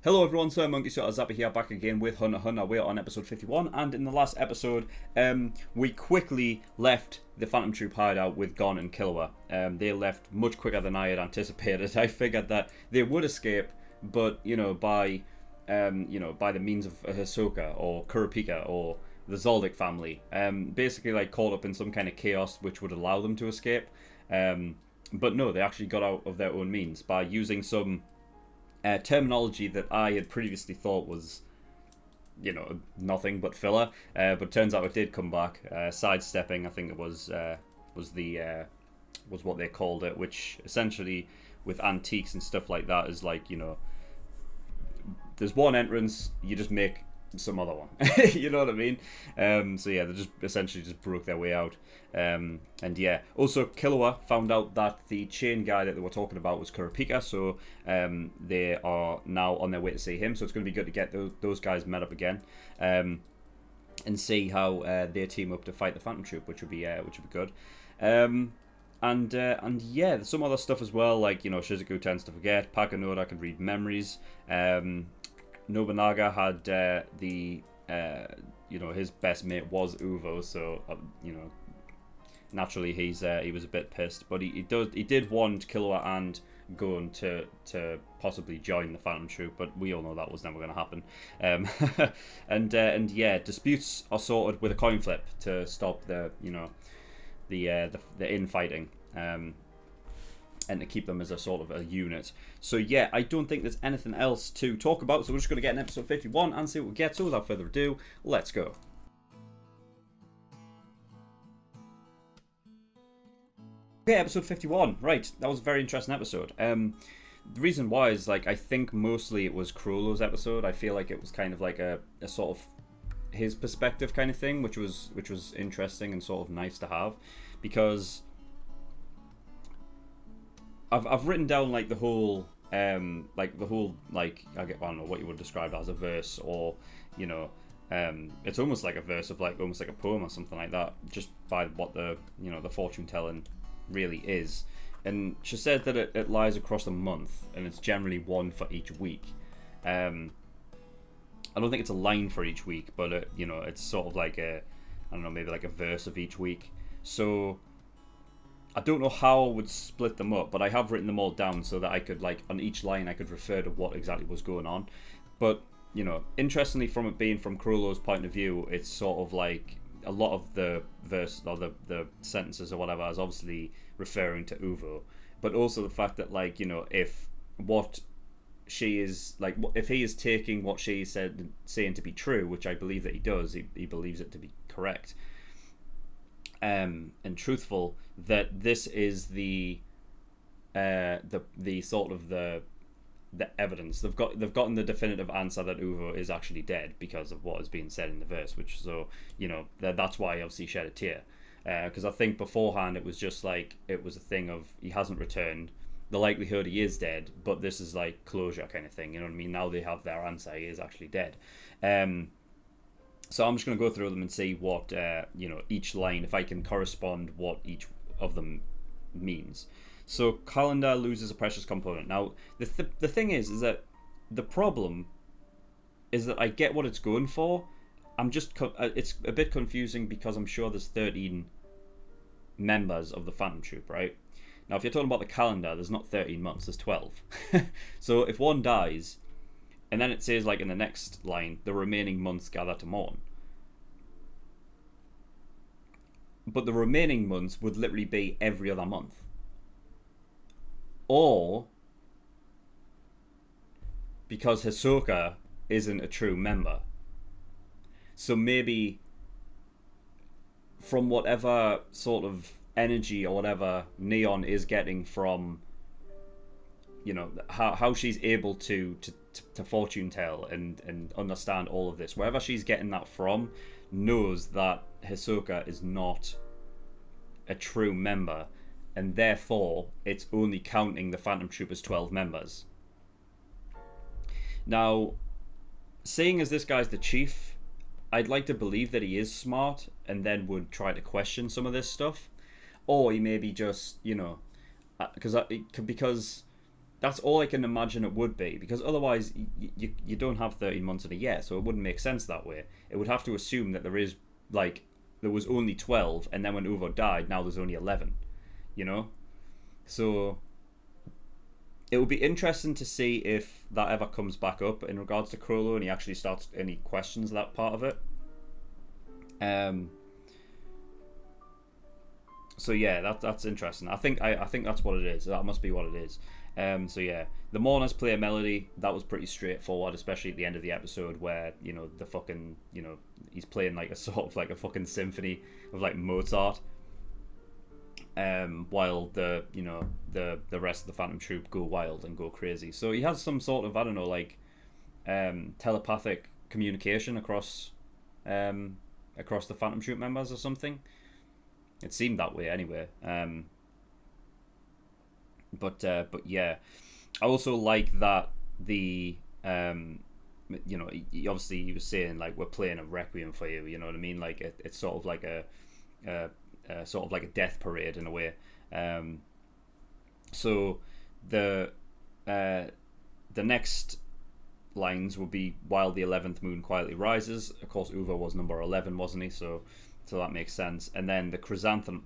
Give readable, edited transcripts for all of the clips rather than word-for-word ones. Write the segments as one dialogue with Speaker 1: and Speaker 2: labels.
Speaker 1: Hello everyone, SirMonkeySuit Zappa here, back again with Hunter Hunter. We're on episode 51, and in the last episode, we quickly left the Phantom Troop hideout with Gon and Killua. They left much quicker than I had anticipated. I figured that they would escape, but by the means of Hisoka or Kurapika or the Zoldyck family, basically like caught up in some kind of chaos which would allow them to escape. But no, they actually got out of their own means by using some terminology that I had previously thought was, nothing but filler, but turns out it did come back. Sidestepping, I think it was what they called it, which essentially with antiques and stuff like that is like, there's one entrance, you just make some other one. You know what I mean? So yeah, they just essentially just broke their way out. And yeah, also Killua found out that the chain guy that they were talking about was Kurapika, so they are now on their way to see him. So it's going to be good to get those guys met up again, and see how they team up to fight the Phantom Troop, which would be good. And yeah, there's some other stuff as well, like Shizuku tends to forget. Pakanoda can read memories. Nobunaga had his best mate was Uvo, so naturally he was a bit pissed, but he did want Killua and Gon to possibly join the Phantom Troop, but we all know that was never going to happen. And yeah, disputes are sorted with a coin flip to stop the infighting. And to keep them as a sort of a unit. So yeah, I don't think there's anything else to talk about, so we're just going to get in episode 51 and see what we get. So without further ado, let's go. Okay, episode 51. Right, that was a very interesting episode. The reason why is, like, I think mostly it was Chrollo's episode. I feel like it was kind of like a sort of his perspective kind of thing, which was interesting and sort of nice to have, because I've written down like the whole I don't know what you would describe as a verse, or it's almost like a verse of almost like a poem or something like that, just by what the fortune telling really is. And she said that it lies across a month, and it's generally one for each week. I don't think it's a line for each week, but it's sort of like maybe like a verse of each week. So I don't know how I would split them up, but I have written them all down so that I could, like, on each line I could refer to what exactly was going on. But, interestingly, from it being from Chrollo's point of view, it's sort of like a lot of the verse or the sentences or whatever is obviously referring to Uvo, but also the fact that, like, if what she is, like, if he is taking what she is saying to be true, which I believe that he does, he believes it to be correct and truthful, that this is the sort of the evidence they've gotten the definitive answer that Uvo is actually dead because of what is being said in the verse, which, so that's why he obviously shed a tear, because I think beforehand it was just like, it was a thing of he hasn't returned, the likelihood he is dead, but this is like closure kind of thing, you know what I mean? Now they have their answer, he is actually dead. So I'm just going to go through them and see what, each line, if I can correspond what each of them means. So calendar loses a precious component. Now, the thing is that the problem is that I get what it's going for. It's a bit confusing because I'm sure there's 13 members of the Phantom Troop, right? Now, if you're talking about the calendar, there's not 13 months, there's 12. So if one dies, and then it says, like, in the next line, the remaining months gather to mourn. But the remaining months would literally be every other month. Or, because Hisoka isn't a true member. So maybe from whatever sort of energy or whatever Neon is getting from, how she's able to fortune tell and understand all of this, wherever she's getting that from, knows that Hisoka is not a true member, and therefore it's only counting the Phantom Troop as 12 members. Now, seeing as this guy's the chief, I'd like to believe that he is smart and then would try to question some of this stuff, or he maybe just, because that's all I can imagine it would be, because otherwise you don't have 13 months in a year, so it wouldn't make sense that way. It would have to assume that there was only 12, and then when Uvo died, now there's only 11, you know? So it would be interesting to see if that ever comes back up in regards to Krollo, and he actually starts and he questions that part of it. So yeah, that's interesting. I think that's what it is. That must be what it is. So yeah, the Mourners play a melody that was pretty straightforward, especially at the end of the episode where the fucking he's playing like a sort of like a fucking symphony of like Mozart, while the rest of the Phantom Troop go wild and go crazy. So he has some sort of, I don't know, like telepathic communication across the Phantom Troop members or something. It seemed that way anyway. But yeah, I also like that the obviously he was saying like, we're playing a requiem for you. You know what I mean? Like it's sort of like a sort of like a death parade in a way. So the next lines will be, while the 11th moon quietly rises. Of course, Uvo was number 11, wasn't he? So that makes sense. And then the chrysanthemums.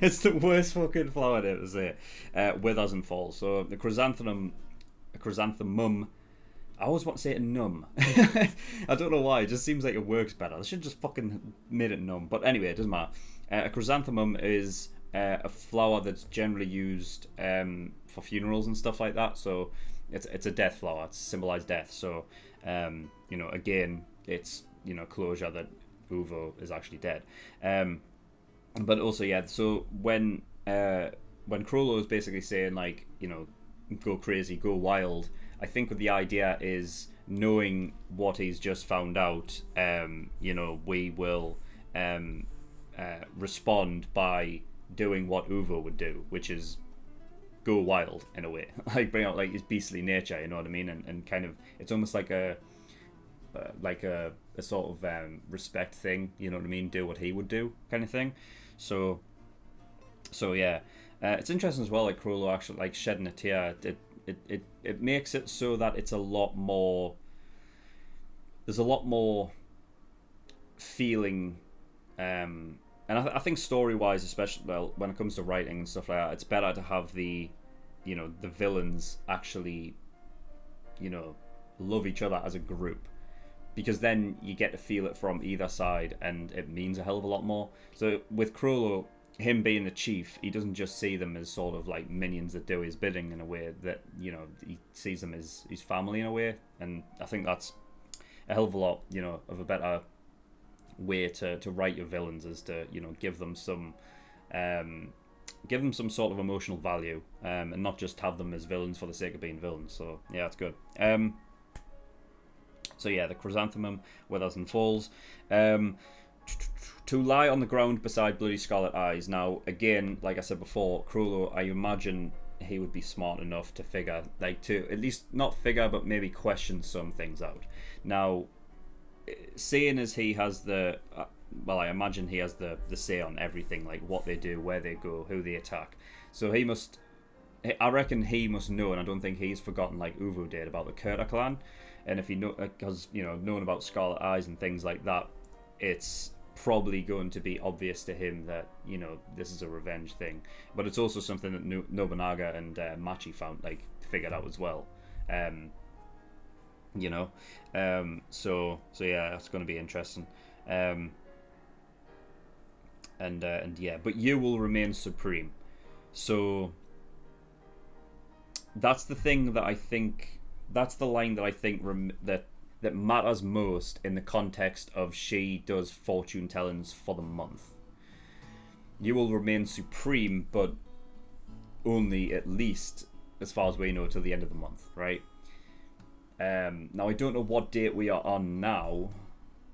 Speaker 1: It's the worst fucking flower to say. Withers and falls. So the chrysanthemum. I always want to say it num. I don't know why. It just seems like it works better. They should just fucking made it num. But anyway, it doesn't matter. A chrysanthemum is a flower that's generally used for funerals and stuff like that. So it's a death flower. It's symbolized death. So again, it's closure that Uvo is actually dead. But also, yeah. So when Krollo is basically saying like, go crazy, go wild, I think what the idea is, knowing what he's just found out, we will respond by doing what Uvo would do, which is go wild in a way, like bring out like his beastly nature, you know what I mean, and kind of, it's almost like a sort of respect thing, you know what I mean, do what he would do kind of thing. So yeah, it's interesting as well, like Krollo actually like shedding a tear. It makes it so that it's a lot more. There's a lot more feeling, and I think story-wise, especially when it comes to writing and stuff like that, it's better to have the villains actually, love each other as a group, because then you get to feel it from either side, and it means a hell of a lot more. So with Krollo, him being the chief, he doesn't just see them as sort of like minions that do his bidding in a way, that he sees them as his family in a way, and I think that's a hell of a lot of a better way to write your villains, is to give them some sort of emotional value, and not just have them as villains for the sake of being villains. So yeah, it's good. So yeah, the chrysanthemum, withers and falls. To lie on the ground beside bloody scarlet eyes. Now, again, like I said before, Krollo, I imagine he would be smart enough to figure, like, to at least not figure, but maybe question some things out. Now, seeing as he has the, I imagine he has the say on everything, like what they do, where they go, who they attack. So I reckon he must know, and I don't think he's forgotten, like Uvo did, about the Kurta clan. And if he has known about Scarlet Eyes and things like that, it's probably going to be obvious to him that this is a revenge thing. But it's also something that Nobunaga and Machi figured out as well. So yeah, that's going to be interesting. And yeah, but you will remain supreme. So that's the thing that I think. That's the line that I think that matters most in the context of she does fortune tellings for the month. You will remain supreme, but only at least, as far as we know, till the end of the month, right? Now I don't know what date we are on now.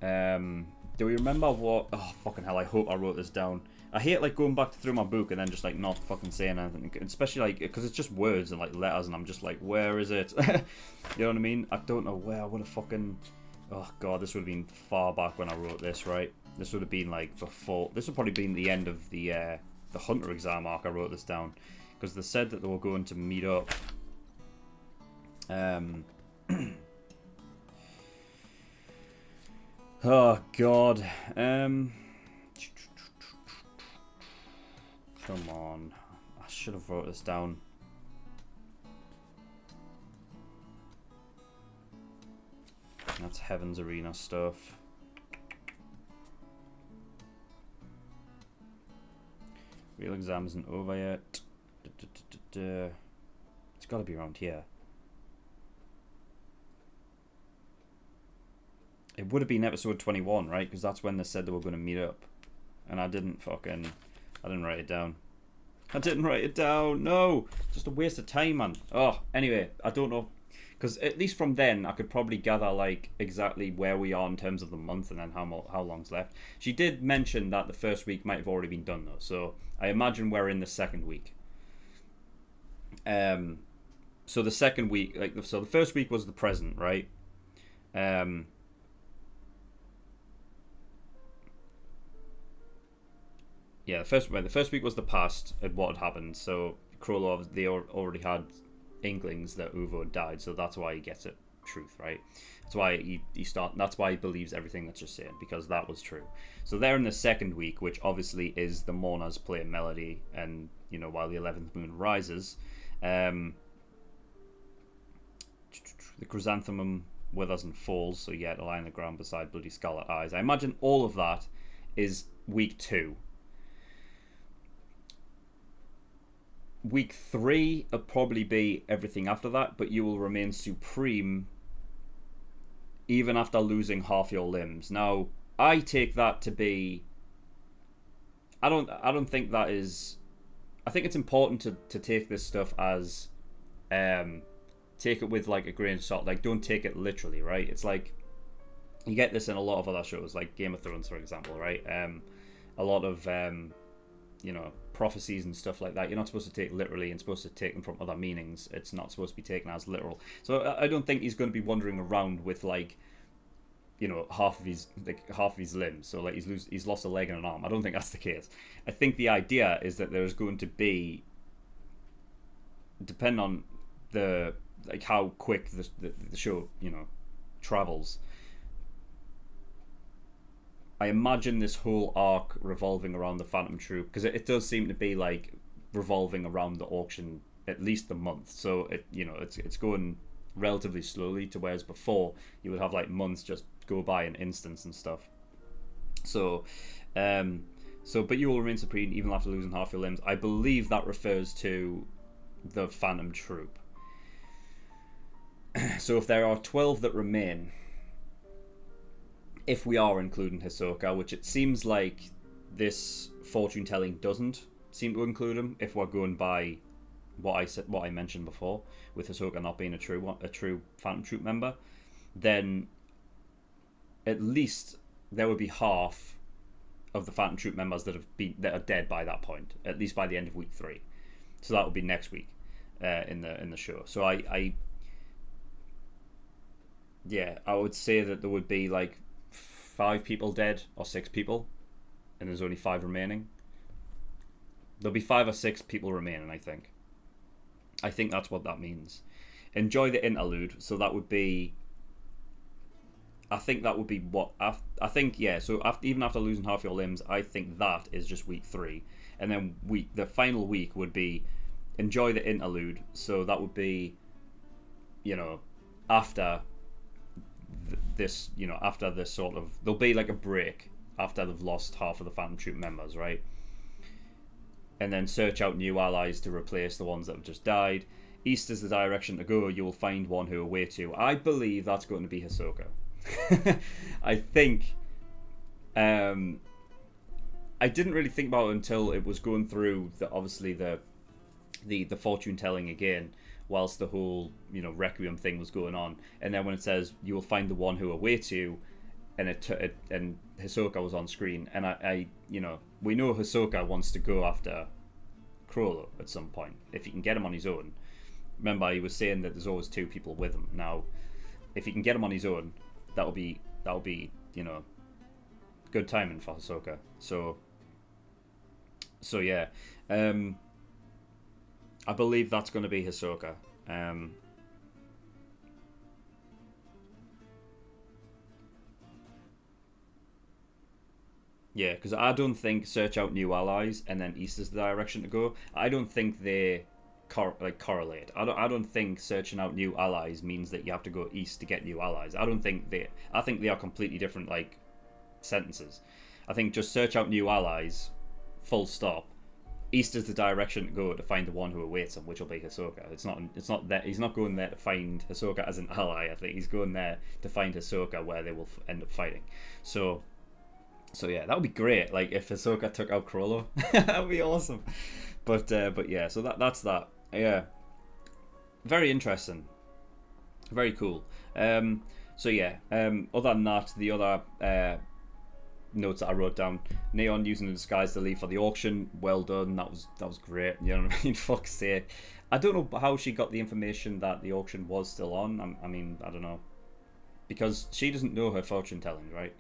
Speaker 1: Do we remember what? Oh fucking hell! I hope I wrote this down. I hate like going back through my book and then just like not fucking saying anything, especially like because it's just words and like letters, and I'm just like, where is it? You know what I mean? I don't know where I would have fucking. Oh god, this would have been far back when I wrote this, right? This would have been like before. This would probably been the end of the the Hunter exam arc, I wrote this down because they said that they were going to meet up. Oh God. Come on. I should have wrote this down. That's Heaven's Arena stuff. Real exam isn't over yet. It's got to be around here. It would have been episode 21, right? Because that's when they said they were going to meet up. And I didn't write it down. I didn't write it down. No! Just a waste of time, man. Oh, anyway, I don't know. Because at least from then, I could probably gather, like, exactly where we are in terms of the month and then how long's left. She did mention that the first week might have already been done, though. So I imagine we're in the second week. So the second week, so the first week was the present, right? Yeah, the first week was the past and what had happened. So Krolov, they already had inklings that Uvo died, so that's why he gets it truth, right? That's why that's why he believes everything that's just saying, because that was true. So they're in the second week, which obviously is the Mourners play a melody, and while the 11th moon rises, the chrysanthemum withers and falls, so you get to lie on the ground beside bloody scarlet eyes. I imagine all of that is week 2. Week 3 will probably be everything after that, but you will remain supreme even after losing half your limbs. Now, I take that to be... I don't think that is... I think it's important to take this stuff as... take it with, like, a grain of salt. Like, don't take it literally, right? It's like... You get this in a lot of other shows, like Game of Thrones, for example, right? A lot of... prophecies and stuff like that, you're not supposed to take literally and supposed to take them from other meanings. It's not supposed to be taken as literal. So I don't think he's going to be wandering around with half of his limbs. So like he's lost a leg and an arm. I don't think that's the case. I think the idea is that there's going to be, depending on how quick the show travels. I imagine this whole arc revolving around the Phantom Troop, because it does seem to be like revolving around the auction at least a month. So it's going relatively slowly, to whereas before you would have like months just go by in instants and stuff. So but you will remain supreme even after losing half your limbs. I believe that refers to the Phantom Troop. So if there are 12 that remain, if we are including Hisoka, which it seems like this fortune telling doesn't seem to include him, if we're going by what I mentioned before, with Hisoka not being a true Phantom Troop member, then at least there would be half of the Phantom Troop members that are dead by that point, at least by the end of week 3. So that would be next week in the show. So I would say that there would be like 5 people dead or 6 people, and there's only 5 remaining. There'll be 5 or 6 people remaining, I think. I think that's what that means. Enjoy the interlude. So that would be... I think that would be what... I think, yeah, so even after losing half your limbs, I think that is just week 3. And then the final week would be enjoy the interlude. So that would be, after... after this sort of, there'll be like a break after they've lost half of the Phantom Troop members, right? And then search out new allies to replace the ones that have just died. East is the direction to go. You will find one who awaits you. I believe that's going to be Hisoka. I think I didn't really think about it until it was going through the fortune telling again, whilst the whole Requiem thing was going on, and then when it says you will find the one who awaits you, and and Hisoka was on screen, and I we know Hisoka wants to go after Crollo at some point if he can get him on his own. Remember, he was saying that there's always 2 people with him. Now, if he can get him on his own, that'll be good timing for Hisoka. So So yeah, um, I believe that's going to be Hisoka. Yeah, because I don't think search out new allies and then east is the direction to go. I don't think they correlate. I don't think searching out new allies means that you have to go east to get new allies. I don't think they. I think they are completely different like sentences. I think just search out new allies, full stop. East is the direction to go to find the one who awaits him, which will be Hisoka. It's not. It's not that he's not going there to find Hisoka as an ally. I think he's going there to find Hisoka where they will end up fighting. So yeah, that would be great. Like if Hisoka took out Chrollo, that would be awesome. But yeah, so that's that. Yeah, very interesting, very cool. So yeah. Other than that, the other notes that I wrote down: Neon using the disguise to leave for the auction. Well done. That was great. You know what I mean? Fuck's sake. I don't know how she got the information that the auction was still on. I mean, I don't know, because she doesn't know her fortune telling, right?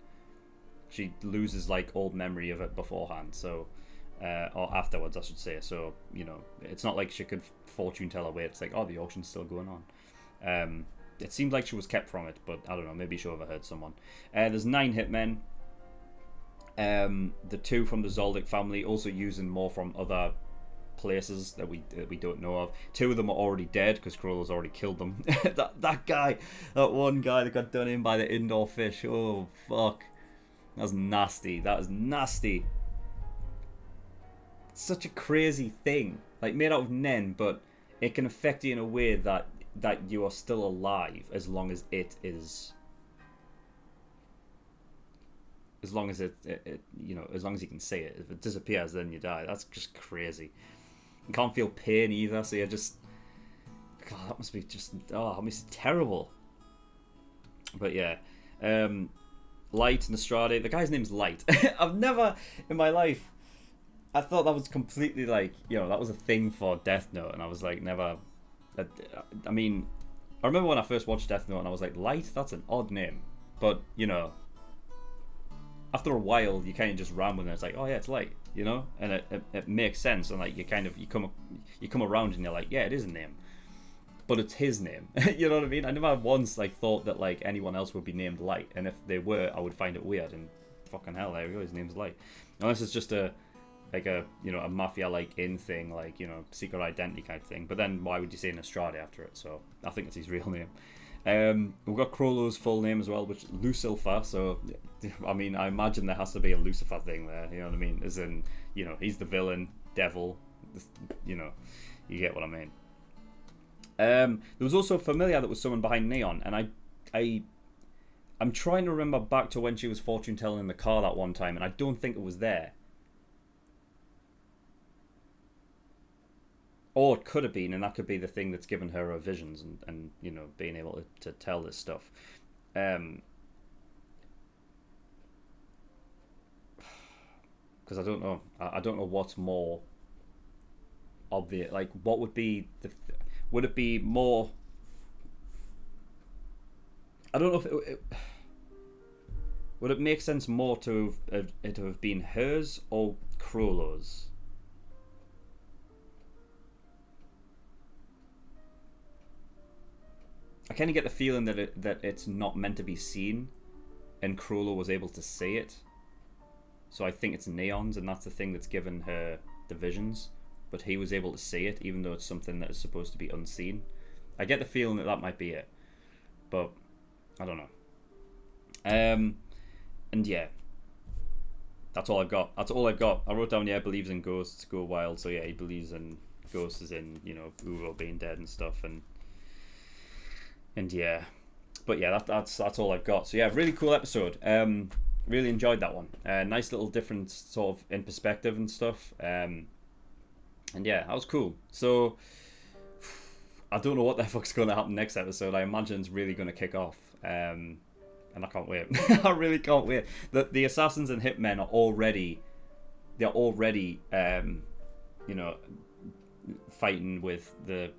Speaker 1: She loses like old memory of it beforehand, so or afterwards, I should say. So you know, it's not like she could fortune tell her way. It's like, oh, the auction's still going on. It seemed like she was kept from it, but I don't know. Maybe she overheard someone. There's 9 hitmen. The 2 from the Zoldyck family, also using more from other places that we don't know of. 2 of them are already dead because Chrollo's already killed them. that guy, that one guy that got done in by the indoor fish. Oh fuck. That's nasty. That is nasty. It's such a crazy thing. Like made out of Nen, but it can affect you in a way that you are still alive as long as it is. As long as it you know, as long as you can see it. If it disappears, then you die. That's just crazy. You can't feel pain either, so you're just. God, that must be just. Oh, that must be terrible. But yeah. Light and Estrade. The guy's name's Light. I've never in my life. I thought that was completely like, you know, that was a thing for Death Note, and I was like, never. I mean, I remember when I first watched Death Note, and I was like, Light. That's an odd name, but you know, after a while, you kind of just ran with it. It's like, oh yeah, it's Light, you know, and it makes sense, and like you come around, and you're like, yeah, it is a name. But it's his name. You know what I mean? I never once like thought that like anyone else would be named Light, and if they were, I would find it weird. And fucking hell, there we go. His name's Light. Unless it's just a you know, a mafia like in thing, like, you know, secret identity kind of thing. But then why would you say Estrade after it? So I think it's his real name. We've got Chrollo's full name as well, which Lucifer. So I mean, I imagine there has to be a Lucifer thing there. You know what I mean? As in, you know, he's the villain, devil. You know, you get what I mean. There was also a familiar that was someone behind Neon, and I'm trying to remember back to when she was fortune telling in the car that one time, and I don't think it was there. Or it could have been, and that could be the thing that's given her visions and you know, being able to tell this stuff. Because I don't know. I don't know what's more obvious. Like, what would be the... Would it be more... I don't know if it would it make sense more to have been hers or Chrollo's? I kind of get the feeling that it's not meant to be seen, and Chrollo was able to see it. So I think it's Neon's, and that's the thing that's given her the visions. But he was able to see it, even though it's something that is supposed to be unseen. I get the feeling that might be it, but I don't know. And yeah, that's all I've got. I wrote down, yeah, believes in ghosts, go wild. So yeah, he believes in ghosts, as in, you know, Uro being dead and stuff, and yeah. But yeah, that's all I've got. So yeah, really cool episode. Really enjoyed that one. Nice little different sort of in perspective and stuff. And yeah, that was cool. So I don't know what the fuck's going to happen next episode. I imagine it's really going to kick off. And I can't wait. I really can't wait. The assassins and hitmen are already, you know, fighting with the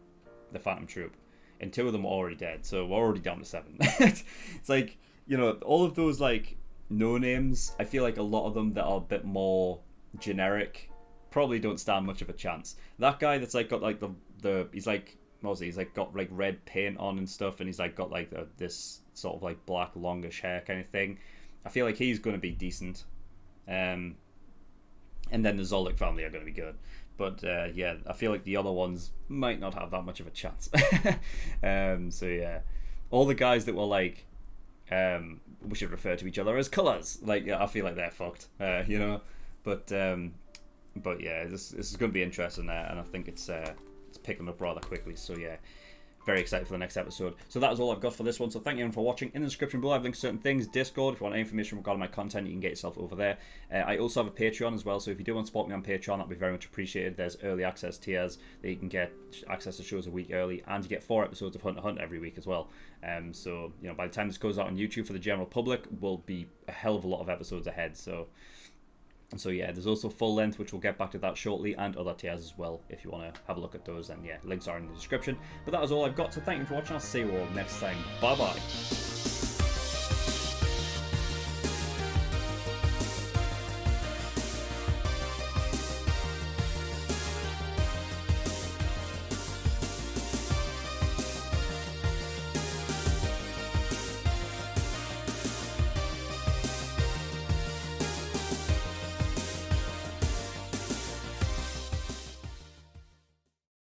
Speaker 1: Phantom Troop, and 2 of them are already dead. So we're already down to 7. It's like, you know, all of those like no names. I feel like a lot of them that are a bit more generic probably don't stand much of a chance. That guy that's like got like the he's like, what was he? He's like got like red paint on and stuff, and he's like got like this sort of like black longish hair kind of thing. I feel like he's going to be decent. And then the Zolik family are going to be good. But yeah, I feel like the other ones might not have that much of a chance. So yeah, all the guys that were like, we should refer to each other as colours. Like, yeah, I feel like they're fucked, you know. But yeah, this is going to be interesting, and I think it's picking up rather quickly. So yeah, very excited for the next episode. So that is all I've got for this one. So thank you for watching. In the description below, I've linked to certain things. Discord, if you want any information regarding my content, you can get yourself over there. I also have a Patreon as well, so if you do want to support me on Patreon, that'd be very much appreciated. There's early access tiers that you can get access to shows a week early, and you get 4 episodes of Hunt x Hunt every week as well. So you know, by the time this goes out on YouTube for the general public, will be a hell of a lot of episodes ahead. So yeah, there's also full length, which we'll get back to that shortly, and other tiers as well. If you want to have a look at those, then yeah, links are in the description. But that is all I've got, so thank you for watching. I'll see you all next time. Bye bye.